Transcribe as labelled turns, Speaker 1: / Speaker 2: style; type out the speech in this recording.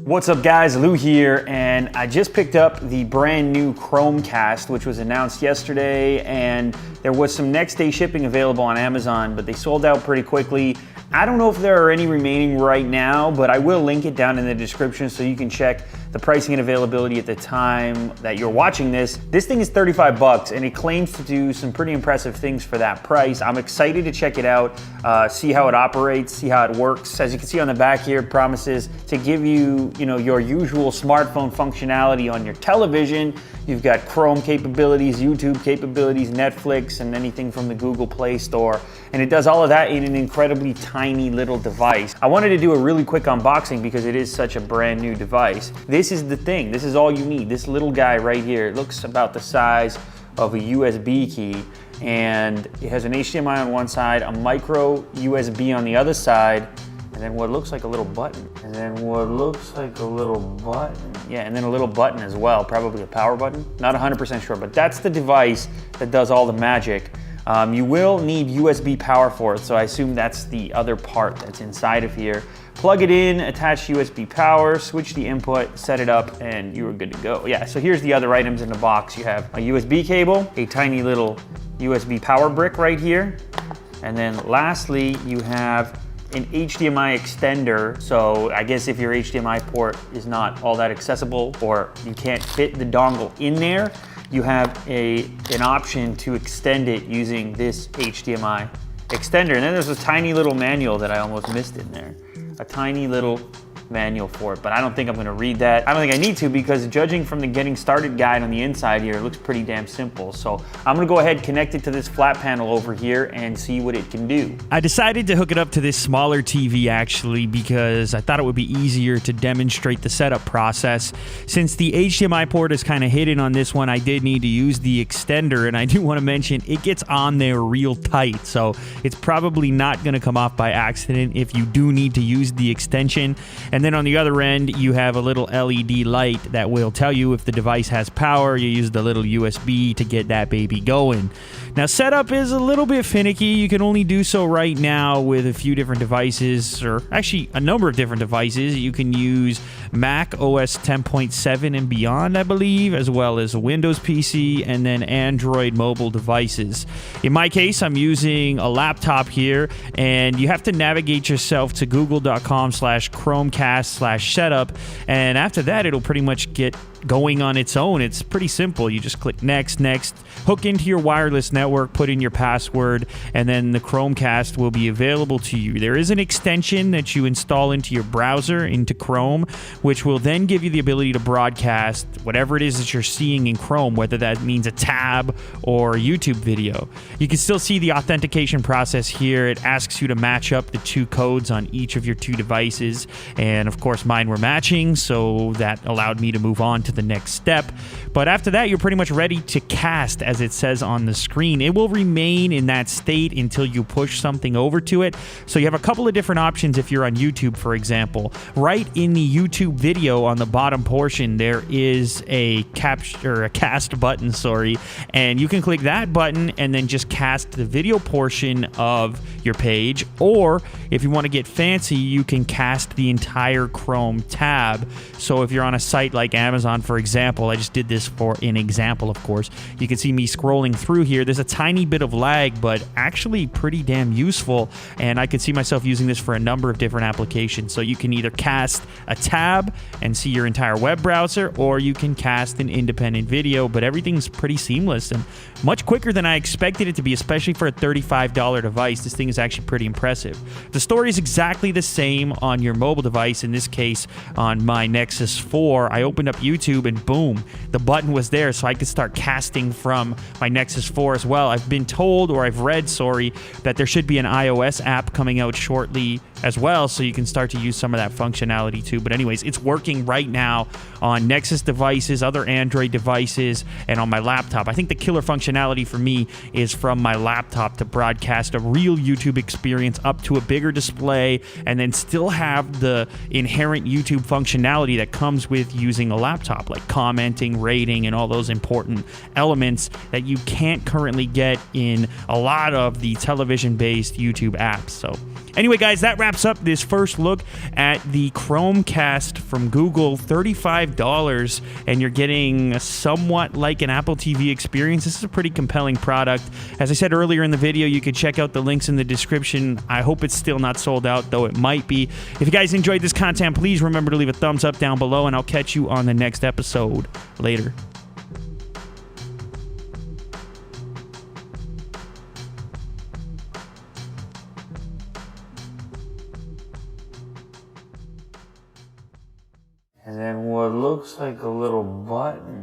Speaker 1: What's up guys, Lou here, and I just picked up the brand new Chromecast, which was announced yesterday, and there was some next day shipping available on Amazon, but they sold out pretty quickly. I don't know if there are any remaining right now, but I will link it down in the description so you can check the pricing and availability at the time that you're watching this. This thing is 35 bucks and it claims to do some pretty impressive things for that price. I'm excited to check it out, see how it operates, see how it works. As you can see on the back here, it promises to give you, your usual smartphone functionality on your television. You've got Chrome capabilities, YouTube capabilities, Netflix, and anything from the Google Play Store. And it does all of that in an incredibly tiny little device. I wanted to do a really quick unboxing because it is such a brand new device. This is the thing, this is all you need. This little guy right here, it looks about the size of a USB key, and it has an HDMI on one side, a micro USB on the other side, and then what looks like a little button. And then what looks like a little button. Yeah, and then a little button as well, probably a power button. Not 100% sure, but that's the device that does all the magic. You will need USB power for it, so I assume that's the other part that's inside of here. Plug it in, attach USB power, switch the input, set it up, and you are good to go. Yeah, so here's the other items in the box. You have a USB cable, a tiny little USB power brick right here, and then lastly, you have an HDMI extender. So I guess if your HDMI port is not all that accessible or you can't fit the dongle in there, you have an option to extend it using this HDMI extender. And then there's a tiny little manual that I almost missed in there. A tiny little manual for it, but I don't think I'm gonna read that. I don't think I need to, because judging from the getting started guide on the inside here, it looks pretty damn simple. So I'm gonna go ahead, connect it to this flat panel over here and see what it can do. I decided to hook it up to this smaller TV actually because I thought it would be easier to demonstrate the setup process. Since the HDMI port is kind of hidden on this one, I did need to use the extender, and I do want to mention it gets on there real tight, so it's probably not gonna come off by accident if you do need to use the extension. And then on the other end, you have a little LED light that will tell you if the device has power. You use the little USB to get that baby going. Now, setup is a little bit finicky. You can only do so right now with a few different devices, or actually a number of different devices. You can use Mac OS 10.7 and beyond, I believe, as well as a Windows PC, and then Android mobile devices. In my case, I'm using a laptop here, and you have to navigate yourself to google.com/Chromecast/setup, and after that, it'll pretty much get going on its own. It's pretty simple. You just click next, hook into your wireless network, put in your password, and then the Chromecast will be available to you. There is an extension that you install into your browser, into Chrome, which will then give you the ability to broadcast whatever it is that you're seeing in Chrome, whether that means a tab or a YouTube video. You can still see the authentication process here. It asks you to match up the two codes on each of your two devices, and of course mine were matching, so that allowed me to move on to the next step. But after that, you're pretty much ready to cast, as it says on the screen. It will remain in that state until you push something over to it. So you have a couple of different options if you're on YouTube, for example. Right in the YouTube video on the bottom portion, there is a cast button, and you can click that button and then just cast the video portion of your page. Or if you want to get fancy, you can cast the entire Chrome tab. So if you're on a site like Amazon, for example, I just did this for an example, of course. You can see me scrolling through here. There's a tiny bit of lag, but actually pretty damn useful, and I could see myself using this for a number of different applications. So you can either cast a tab and see your entire web browser, or you can cast an independent video, but everything's pretty seamless and much quicker than I expected it to be, especially for a $35 device. This thing is actually pretty impressive. The story is exactly the same on your mobile device. In this case, on my Nexus 4, I opened up YouTube and boom, the button was there, so I could start casting from my Nexus 4 as well. I've been told, or I've read, that there should be an iOS app coming out shortly as well, so you can start to use some of that functionality too. But anyways, it's working right now on Nexus devices, other Android devices, and on my laptop. I think the killer functionality for me is from my laptop to broadcast a real YouTube experience up to a bigger display, and then still have the inherent YouTube functionality that comes with using a laptop, like commenting, rating, and all those important elements that you can't currently get in a lot of the television-based YouTube apps. So anyway, guys, that wraps
Speaker 2: wraps up this first look at the Chromecast from Google. $35, and you're getting somewhat like an Apple TV experience. This is a pretty compelling product. As I said earlier in the video, you can check out the links in the description. I hope it's still not sold out, though it might be. If you guys enjoyed this content, please remember to leave a thumbs up down below, and I'll catch you on the next episode. Later.
Speaker 1: And then what looks like a little button.